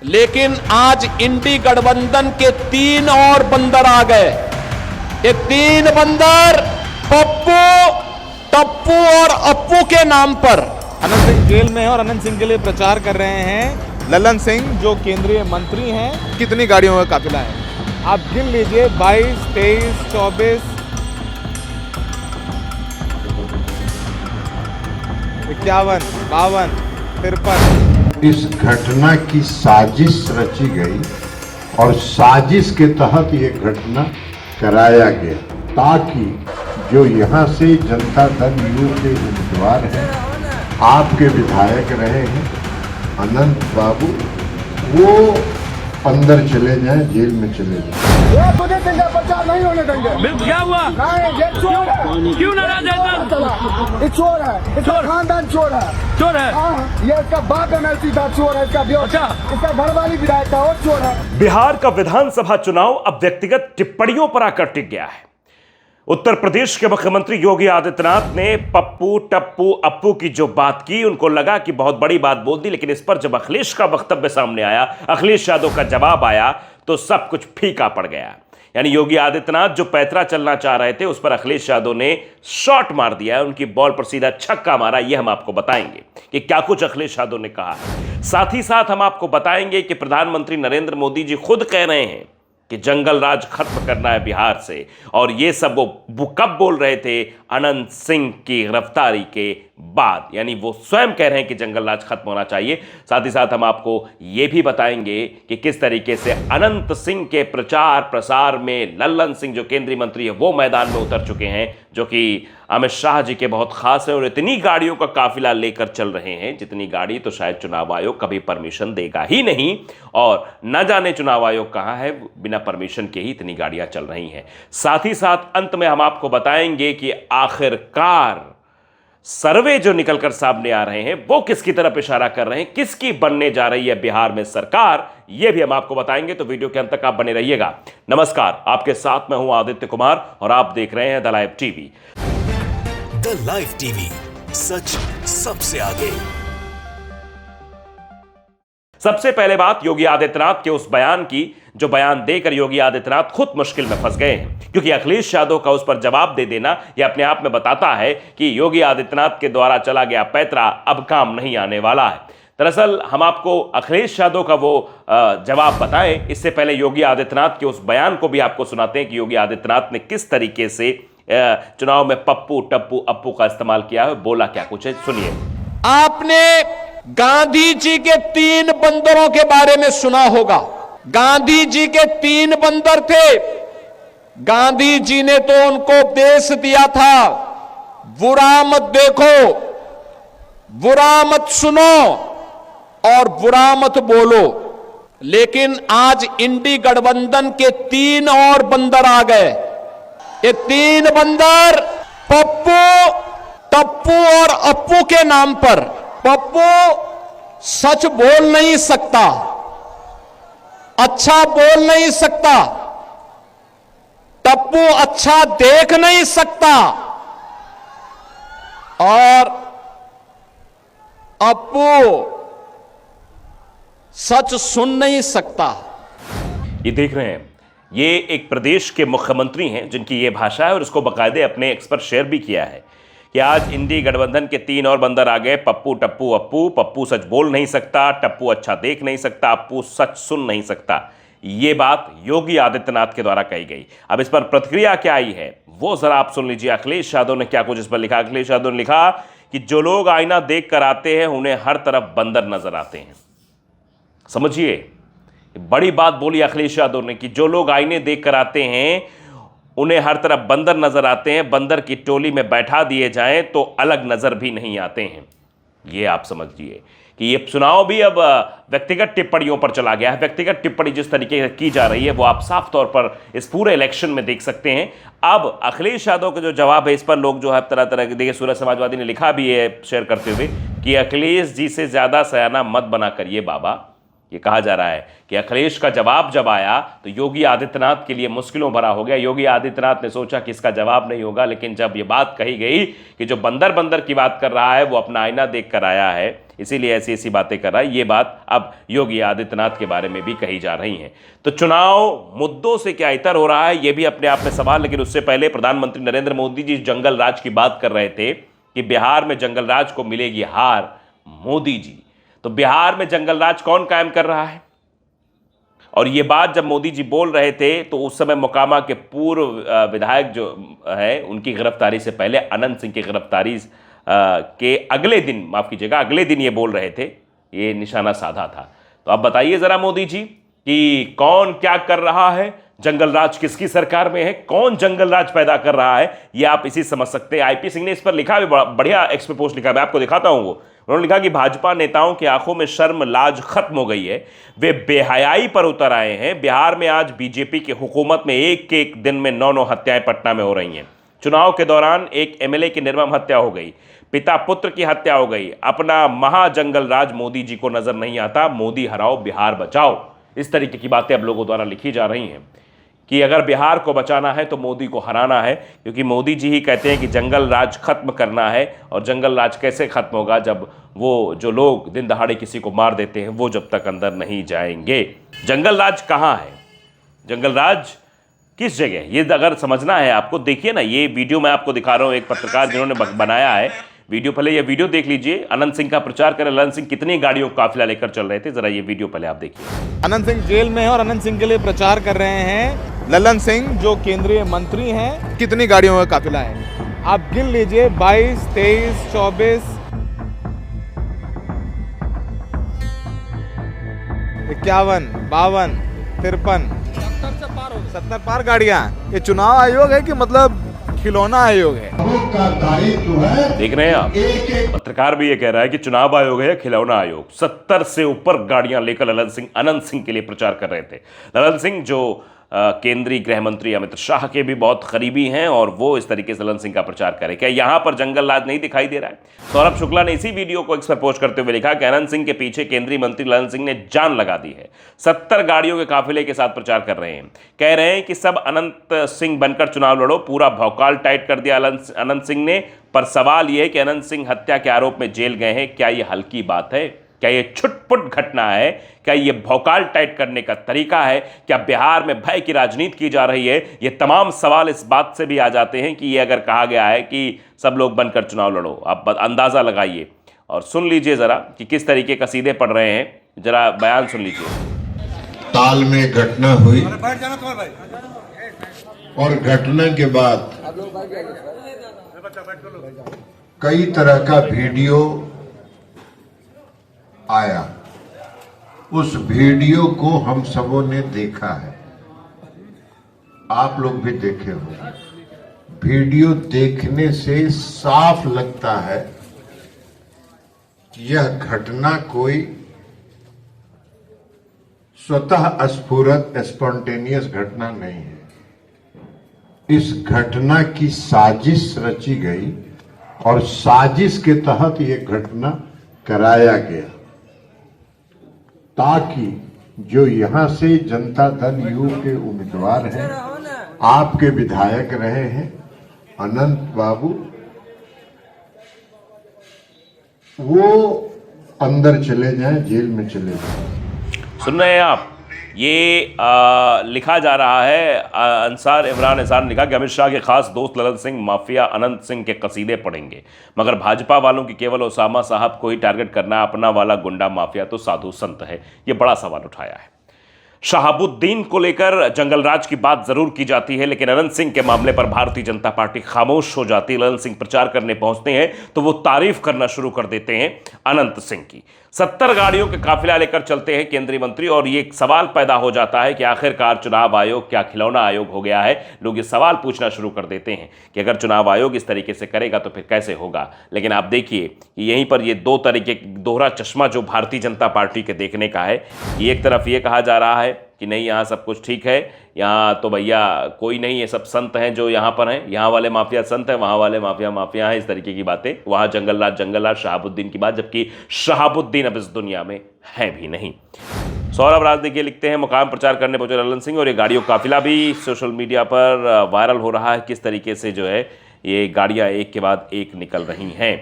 लेकिन आज इंडी गठबंधन के 3 और बंदर आ गए। ये 3 बंदर पप्पू, टप्पू और अप्पू के नाम पर। अनंत सिंह जेल में है और अनंत सिंह के लिए प्रचार कर रहे हैं ललन सिंह, जो केंद्रीय मंत्री हैं। कितनी गाड़ियों का काफिला है आप गिन लीजिए, 22, 23, 24, 51, 52, 53। इस घटना की साजिश रची गई और साजिश के तहत ये घटना कराया गया ताकि जो यहाँ से जनता दल यू के उम्मीदवार हैं, आपके विधायक रहे हैं अनंत बाबू, वो अंदर चले जाएं, जेल में चले जाएं। तुझे प्रचार नहीं होने देंगे। क्या हुआ? नहीं, ये चोर है। क्यों नाराज है? ये चोर है, इसका खानदान चोर है। चोर है? हाँ, ये इसका बाप एमएलसी था, चोर है। इसका इसका घर वाली विधायक था, वो चोर है। बिहार का विधानसभा चुनाव अब व्यक्तिगत टिप्पणियों पर आकर टिक गया है। उत्तर प्रदेश के मुख्यमंत्री योगी आदित्यनाथ ने पप्पू, टप्पू, अप्पू की जो बात की, उनको लगा कि बहुत बड़ी बात बोल दी, लेकिन इस पर जब अखिलेश का वक्तव्य सामने आया, अखिलेश यादव का जवाब आया, तो सब कुछ फीका पड़ गया। यानी योगी आदित्यनाथ जो पैतरा चलना चाह रहे थे, उस पर अखिलेश यादव ने शॉट मार दिया, उनकी बॉल पर सीधा छक्का मारा। यह हम आपको बताएंगे कि क्या कुछ अखिलेश यादव ने कहा है। साथ ही साथ हम आपको बताएंगे कि प्रधानमंत्री नरेंद्र मोदी जी खुद कह रहे हैं कि जंगल राज खत्म करना है बिहार से, और ये सब वो कब बोल रहे थे? अनंत सिंह की गिरफ्तारी के बाद। यानी वो स्वयं कह रहे हैं कि जंगल राज खत्म होना चाहिए। साथ ही साथ हम आपको ये भी बताएंगे कि किस तरीके से अनंत सिंह के प्रचार प्रसार में लल्लन सिंह जो केंद्रीय मंत्री है वो मैदान में उतर चुके हैं, जो कि अमित शाह जी के बहुत खास है, और इतनी गाड़ियों का काफिला लेकर चल रहे हैं जितनी गाड़ी तो शायद चुनाव आयोग कभी परमिशन देगा ही नहीं, और न जाने चुनाव आयोग कहाँ है, बिना परमिशन के ही इतनी गाड़ियां चल रही हैं। साथ ही साथ अंत में हम आपको बताएंगे कि आखिरकार सर्वे जो निकलकर सामने आ रहे हैं वो किसकी तरफ इशारा कर रहे हैं, किसकी बनने जा रही है बिहार में सरकार, यह भी हम आपको बताएंगे। तो वीडियो के अंत तक आप बने रहिएगा। नमस्कार, आपके साथ मैं हूं आदित्य कुमार और आप देख रहे हैं the live TV. The live TV, सच सबसे आगे। सबसे पहले बात योगी आदित्यनाथ के उस बयान की, जो बयान देकर योगी आदित्यनाथ खुद मुश्किल में फंस गए हैं, क्योंकि अखिलेश यादव का उस पर जवाब दे देना यह अपने आप में बताता है कि योगी आदित्यनाथ के द्वारा चला गया पैतरा अब काम नहीं आने वाला है। दरअसल हम आपको अखिलेश यादव का वो जवाब बताएं, इससे पहले योगी आदित्यनाथ के उस बयान को भी आपको सुनाते हैं कि योगी आदित्यनाथ ने किस तरीके से चुनाव में पप्पू, टप्पू, अप्पू का इस्तेमाल किया है, बोला क्या कुछ है, सुनिए। आपने गांधी जी के 3 बंदरों के बारे में सुना होगा। गांधी जी के 3 बंदर थे। गांधी जी ने तो उनको उपदेश दिया था, बुरा मत देखो, बुरा मत सुनो और बुरा मत बोलो। लेकिन आज इंडी गठबंधन के 3 और बंदर आ गए। ये 3 बंदर पप्पू, टप्पू और अप्पू के नाम पर। पप्पू सच बोल नहीं सकता, अच्छा बोल नहीं सकता, टप्पू अच्छा देख नहीं सकता, और अप्पू सच सुन नहीं सकता। ये देख रहे हैं, ये एक प्रदेश के मुख्यमंत्री हैं जिनकी ये भाषा है, और इसको बाकायदे अपने एक्स पर शेयर भी किया है कि आज इंडी गठबंधन के 3 और बंदर आ गए, पप्पू, टप्पू, अप्पू। पप्पू सच बोल नहीं सकता, टप्पू अच्छा देख नहीं सकता, अप्पू सच सुन नहीं सकता। ये बात योगी आदित्यनाथ के द्वारा कही गई। अब इस पर प्रतिक्रिया क्या आई है वो जरा आप सुन लीजिए। अखिलेश यादव ने क्या कुछ इस पर लिखा। अखिलेश यादव ने लिखा कि जो लोग आईना देख कर आते हैं उन्हें हर तरफ बंदर नजर आते हैं। समझिए, बड़ी बात बोली अखिलेश यादव ने कि जो लोग आईने देख कर आते हैं उन्हें हर तरफ बंदर नजर आते हैं, बंदर की टोली में बैठा दिए जाएं तो अलग नजर भी नहीं आते हैं। ये आप समझिए कि ये चुनाव भी अब व्यक्तिगत टिप्पणियों पर चला गया है। व्यक्तिगत टिप्पणी जिस तरीके से की जा रही है वो आप साफ तौर पर इस पूरे इलेक्शन में देख सकते हैं। अब अखिलेश यादव का जो जवाब है इस पर लोग जो है तरह तरह के, देखिए सूरज समाजवादी ने लिखा भी है शेयर करते हुए कि अखिलेश जी से ज्यादा सयाना मत बना करिए बाबा। ये कहा जा रहा है कि अखिलेश का जवाब जब आया तो योगी आदित्यनाथ के लिए मुश्किलों भरा हो गया। योगी आदित्यनाथ ने सोचा कि इसका जवाब नहीं होगा, लेकिन जब ये बात कही गई कि जो बंदर बंदर की बात कर रहा है वो अपना आईना देख कर आया है, इसीलिए ऐसी ऐसी बातें कर रहा है। ये बात अब योगी आदित्यनाथ के बारे में भी कही जा रही है। तो चुनाव मुद्दों से क्या इतर हो रहा है, ये भी अपने आप में सवाल। लेकिन उससे पहले प्रधानमंत्री नरेंद्र मोदी जी जंगल राज की बात कर रहे थे कि बिहार में जंगल राज को मिलेगी हार। मोदी जी, तो बिहार में जंगल राज कौन कायम कर रहा है? और ये बात जब मोदी जी बोल रहे थे तो उस समय मोकामा के पूर्व विधायक जो है उनकी गिरफ्तारी से पहले अनंत सिंह की गिरफ्तारी के अगले दिन, माफ कीजिएगा, अगले दिन ये बोल रहे थे, ये निशाना साधा था। तो अब बताइए जरा मोदी जी कि कौन क्या कर रहा है, जंगल राज किसकी सरकार में है, कौन जंगल राज पैदा कर रहा है, ये आप इसी समझ सकते हैं। आईपी सिंह ने इस पर लिखा भी, बढ़िया एक्स पे पोस्ट लिखा, मैं आपको दिखाता हूं। वो उन्होंने लिखा कि भाजपा नेताओं की आंखों में शर्म लाज खत्म हो गई है, वे बेहयाई पर उतर आए हैं। बिहार में आज बीजेपी की हुकूमत में एक एक दिन में 9 हत्याएं पटना में हो रही हैं। चुनाव के दौरान एक एमएलए की निर्मम हत्या हो गई, पिता पुत्र की हत्या हो गई। अपना महाजंगल राज मोदी जी को नजर नहीं आता। मोदी हराओ बिहार बचाओ, इस तरीके की बातें अब लोगों द्वारा लिखी जा रही हैं कि अगर बिहार को बचाना है तो मोदी को हराना है, क्योंकि मोदी जी ही कहते हैं कि जंगल राज खत्म करना है। और जंगल राज कैसे खत्म होगा जब वो जो लोग दिन दहाड़े किसी को मार देते हैं वो जब तक अंदर नहीं जाएंगे। जंगल राज कहाँ है, जंगल राज किस जगह, ये अगर समझना है आपको, देखिए ना ये वीडियो मैं आपको दिखा रहा हूँ, एक पत्रकार जिन्होंने बनाया है वीडियो। पहले ये वीडियो देख लीजिए, अनंत सिंह का प्रचार करें। अनंत सिंह कितनी गाड़ियों का काफिला लेकर चल रहे थे, जरा ये वीडियो पहले आप देखिए। अनंत सिंह जेल में है और अनंत सिंह के लिए प्रचार कर रहे हैं ललन सिंह जो केंद्रीय मंत्री हैं। कितनी गाड़ियों का काफिला है आप गिन लीजिए, 22, 23, 24, 51, 52, 53, 70 पार गाड़ियां। ये चुनाव आयोग है कि मतलब खिलौना आयोग है? का दायित्व है। देख रहे हैं आप, पत्रकार भी ये कह रहा है कि चुनाव आयोग है खिलौना आयोग। 70 से ऊपर गाड़ियां लेकर ललन सिंह अनंत सिंह के लिए प्रचार कर रहे थे। ललन सिंह जो केंद्रीय गृह मंत्री अमित शाह के भी बहुत करीबी हैं और वो इस तरीके से ललन सिंह का प्रचार करें। क्या यहां पर जंगल राज नहीं दिखाई दे रहा है? सौरभ शुक्ला ने इसी वीडियो को एक्स पर पोस्ट करते हुए लिखा कि अनंत सिंह के पीछे केंद्रीय मंत्री ललन सिंह ने जान लगा दी है। 70 गाड़ियों के काफिले के साथ प्रचार कर रहे हैं। कह रहे हैं कि सब अनंत सिंह बनकर चुनाव लड़ो। पूरा भौकाल टाइट कर दिया अनंत सिंह ने। पर सवाल यह है कि अनंत सिंह हत्या के आरोप में जेल गए हैं, क्या यह हल्की बात है? क्या ये छुटपुट घटना है? क्या ये भौकाल टाइट करने का तरीका है? क्या बिहार में भय की राजनीति की जा रही है? ये तमाम सवाल इस बात से भी आ जाते हैं कि ये अगर कहा गया है कि सब लोग बनकर चुनाव लड़ो, आप अंदाजा लगाइए और सुन लीजिए जरा कि किस तरीके का सीधे पड़ रहे हैं। जरा बयान सुन लीजिए। ताल में घटना हुई और घटना के बाद कई तरह का वीडियो आया। उस वीडियो को हम सबों ने देखा है, आप लोग भी देखे होंगे। वीडियो देखने से साफ लगता है कि यह घटना कोई स्वतः स्फुरत स्पॉन्टेनियस घटना नहीं है। इस घटना की साजिश रची गई और साजिश के तहत यह घटना कराया गया ताकि जो यहां से जनता दल यू के उम्मीदवार हैं, आपके विधायक रहे हैं अनंत बाबू, वो अंदर चले जाएं, जेल में चले जाएं। सुन रहे हैं आप, ये लिखा जा रहा है। अंसार इमरान एहसान ने लिखा कि अमित शाह के खास दोस्त ललन सिंह माफिया अनंत सिंह के कसीदे पढ़ेंगे, मगर भाजपा वालों की केवल ओसामा साहब को ही टारगेट करना, अपना वाला गुंडा माफिया तो साधु संत है। ये बड़ा सवाल उठाया है। शहाबुद्दीन को लेकर जंगलराज की बात जरूर की जाती है, लेकिन अनंत सिंह के मामले पर भारतीय जनता पार्टी खामोश हो जाती है। अनंत सिंह प्रचार करने पहुंचते हैं तो वो तारीफ करना शुरू कर देते हैं अनंत सिंह की। 70 गाड़ियों के काफिला लेकर चलते हैं केंद्रीय मंत्री, और ये एक सवाल पैदा हो जाता है कि आखिरकार चुनाव आयोग क्या खिलौना आयोग हो गया है? लोग ये सवाल पूछना शुरू कर देते हैं कि अगर चुनाव आयोग इस तरीके से करेगा तो फिर कैसे होगा। लेकिन आप देखिए कि यहीं पर ये दो तरीके दोहरा चश्मा जो भारतीय जनता पार्टी के देखने का है कि एक तरफ ये कहा जा रहा है कि नहीं यहाँ सब कुछ ठीक है, यहाँ तो भैया कोई नहीं, ये सब संत हैं जो यहाँ पर हैं, यहाँ वाले माफिया संत हैं, वहाँ वाले माफिया माफिया हैं, इस तरीके की बातें। वहाँ जंगलराज शहाबुद्दीन की बात, जबकि शहाबुद्दीन अब इस दुनिया में है भी नहीं। सौरभ राज देखिए लिखते हैं, मुकाम प्रचार करने पहुंचे ललन सिंह, और ये गाड़ियों का काफिला भी सोशल मीडिया पर वायरल हो रहा है। किस तरीके से जो है ये गाड़ियाँ एक के बाद एक निकल रही हैं।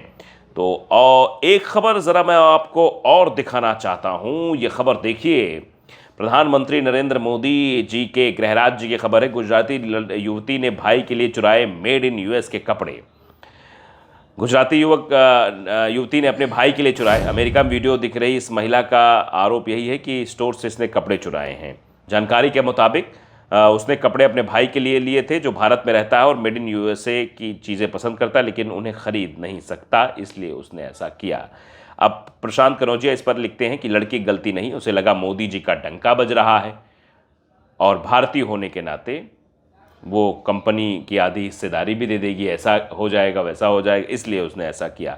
तो और एक खबर ज़रा मैं आपको और दिखाना चाहता हूँ। ये खबर देखिए, प्रधानमंत्री नरेंद्र मोदी जी के गृह राज्य की खबर है। गुजराती युवती ने भाई के लिए चुराए मेड इन यूएस के कपड़े। गुजराती युवती ने अपने भाई के लिए चुराए। अमेरिका में वीडियो दिख रही इस महिला का आरोप यही है कि स्टोर से इसने कपड़े चुराए हैं। जानकारी के मुताबिक उसने कपड़े अपने भाई के लिए लिए थे जो भारत में रहता है और मेड इन यूएसए की चीज़ें पसंद करता है, लेकिन उन्हें खरीद नहीं सकता, इसलिए उसने ऐसा किया। अब प्रशांत कनौजिया इस पर लिखते हैं कि लड़की की गलती नहीं, उसे लगा मोदी जी का डंका बज रहा है और भारतीय होने के नाते वो कंपनी की आधी हिस्सेदारी भी दे देगी, ऐसा हो जाएगा वैसा हो जाएगा, इसलिए उसने ऐसा किया।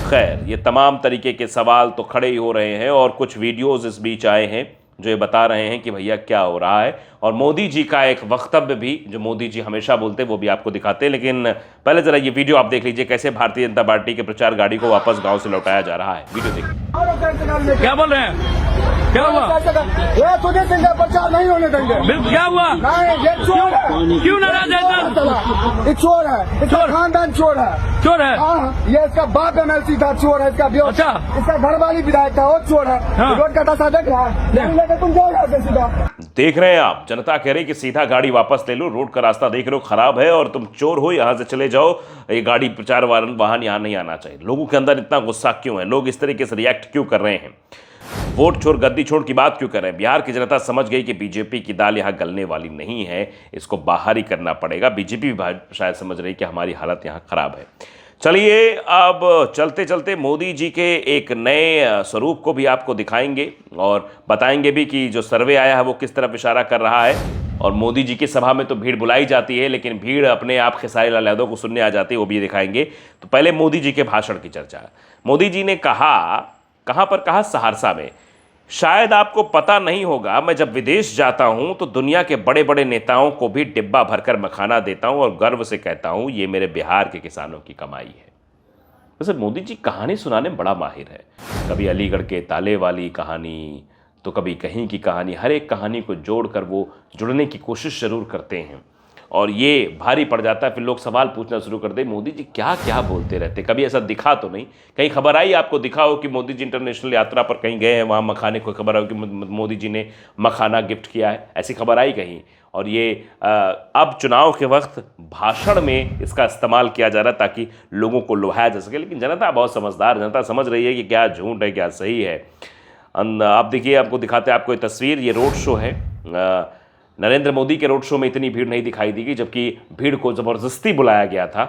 खैर, ये तमाम तरीके के सवाल तो खड़े ही हो रहे हैं और कुछ वीडियोज़ इस बीच आए हैं जो ये बता रहे हैं कि भैया क्या हो रहा है, और मोदी जी का एक वक्तव्य भी जो मोदी जी हमेशा बोलते हैं वो भी आपको दिखाते हैं। लेकिन पहले ज़रा ये वीडियो आप देख लीजिए, कैसे भारतीय जनता पार्टी के प्रचार गाड़ी को वापस गांव से लौटाया जा रहा है। वीडियो देखिए। क्या बोल रहे हैं? क्या हुआ? ये तुझे सिंह प्रचार नहीं होने देंगे। बिल्कुल, क्या हुआ? नहीं, ये चोर है। क्यों नाराज है सर? ये चोर है, इसका खानदान चोर है। चोर है? हाँ, ये इसका बाप एमएलसी था, चोर है। इसका अच्छा। इसका घर वाली विधायक था, वो चोर है। हाँ। रोड का दशा देख रहा है, लेकर तुम जाओ यहाँ से सीधा। देख रहे हैं आप, जनता कह रही कि सीधा गाड़ी वापस ले लो, रोड का रास्ता देख रहे हो खराब है और तुम चोर हो, यहाँ से चले जाओ, ये गाड़ी प्रचार वाहन यहाँ नहीं आना चाहिए। लोगों के अंदर इतना गुस्सा क्यों है? लोग इस तरीके से रिएक्ट क्यों कर रहे हैं? वोट छोड़ गद्दी छोड़ की बात क्यों कर रहे हैं? बिहार की जनता समझ गई कि बीजेपी की दाल यहाँ गलने वाली नहीं है, इसको बाहर ही करना पड़ेगा। बीजेपी भी शायद समझ रही कि हमारी हालत यहाँ खराब है। चलिए, अब चलते चलते मोदी जी के एक नए स्वरूप को भी आपको दिखाएंगे और बताएंगे भी कि जो सर्वे आया है वो किस तरफ इशारा कर रहा है। और मोदी जी की सभा में तो भीड़ बुलाई जाती है, लेकिन भीड़ अपने आप खेसारी लाल यादव को सुनने आ जाती है, वो भी दिखाएंगे। तो पहले मोदी जी के भाषण की चर्चा। मोदी जी ने कहा, कहाँ पर कहा? सहरसा में। शायद आपको पता नहीं होगा, मैं जब विदेश जाता हूं तो दुनिया के बड़े बड़े नेताओं को भी डिब्बा भरकर मखाना देता हूं और गर्व से कहता हूं ये मेरे बिहार के किसानों की कमाई है। वैसे मोदी जी कहानी सुनाने में बड़ा माहिर है। कभी अलीगढ़ के ताले वाली कहानी, तो कभी कहीं की कहानी, हर एक कहानी को जोड़कर वो जुड़ने की कोशिश जरूर करते हैं और ये भारी पड़ जाता है। फिर लोग सवाल पूछना शुरू कर दे, मोदी जी क्या क्या बोलते रहते? कभी ऐसा दिखा तो नहीं, कहीं खबर आई आपको दिखा हो कि मोदी जी इंटरनेशनल यात्रा पर कहीं गए हैं, वहाँ मखाने को खबर हो कि मोदी जी ने मखाना गिफ्ट किया है? ऐसी खबर आई कहीं? और ये अब चुनाव के वक्त भाषण में इसका इस्तेमाल किया जा रहा है ताकि लोगों को लुभाया जा सके। लेकिन जनता बहुत समझदार, जनता समझ रही है कि क्या झूठ है क्या सही है। आप देखिए, आपको दिखाते हैं आपको ये तस्वीर, ये रोड शो है। नरेंद्र मोदी के रोड शो में इतनी भीड़ नहीं दिखाई दी, जबकि भीड़ को ज़बरदस्ती बुलाया गया था,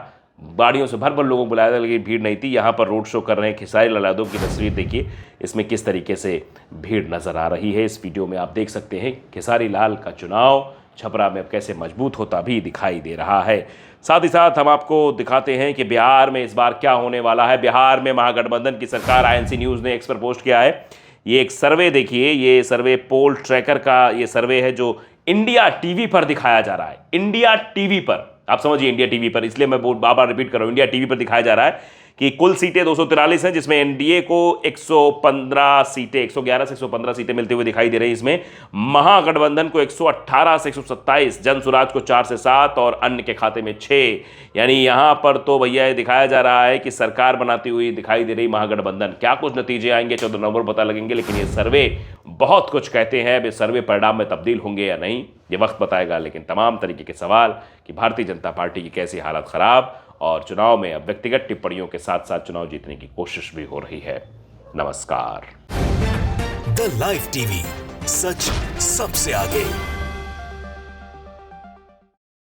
गाड़ियों से भर भर लोगों को बुलाया था, लेकिन भीड़ नहीं थी। यहाँ पर रोड शो कर रहे हैं खेसारी लाल यादव की तस्वीर देखिए, इसमें किस तरीके से भीड़ नज़र आ रही है। इस वीडियो में आप देख सकते हैं खेसारी लाल का चुनाव छपरा में अब कैसे मजबूत होता भी दिखाई दे रहा है। साथ ही साथ हम आपको दिखाते हैं कि बिहार में इस बार क्या होने वाला है। बिहार में महागठबंधन की सरकार, आईएनसी न्यूज़ ने एक्स पर पोस्ट किया है। ये एक सर्वे देखिए, ये सर्वे पोल ट्रैकर का ये सर्वे है जो इंडिया टीवी पर दिखाया जा रहा है। इंडिया टीवी पर, आप समझिए इंडिया टीवी पर, इसलिए मैं बार बार रिपीट कर रहा हूं, इंडिया टीवी पर दिखाया जा रहा है कि कुल सीटें 243 हैं, जिसमें एनडीए को 115 सीटें, 111 से 115 सीटें मिलते हुए दिखाई दे रही है। इसमें महागठबंधन को 118 से 127, जन स्वराज को 4 से 7 और अन्य के खाते में 6। यानी यहां पर तो भैया ये दिखाया जा रहा है कि सरकार बनाती हुई दिखाई दे रही महागठबंधन। क्या कुछ नतीजे आएंगे 14 नवंबर पता लगेंगे, लेकिन ये सर्वे बहुत कुछ कहते हैं। अब सर्वे परिणाम में तब्दील होंगे या नहीं ये वक्त बताएगा, लेकिन तमाम तरीके के सवाल कि भारतीय जनता पार्टी की कैसी हालत खराब और चुनाव में अब व्यक्तिगत टिप्पणियों के साथ साथ चुनाव जीतने की कोशिश भी हो रही है। नमस्कार। द लाइव टीवी, सच सबसे आगे।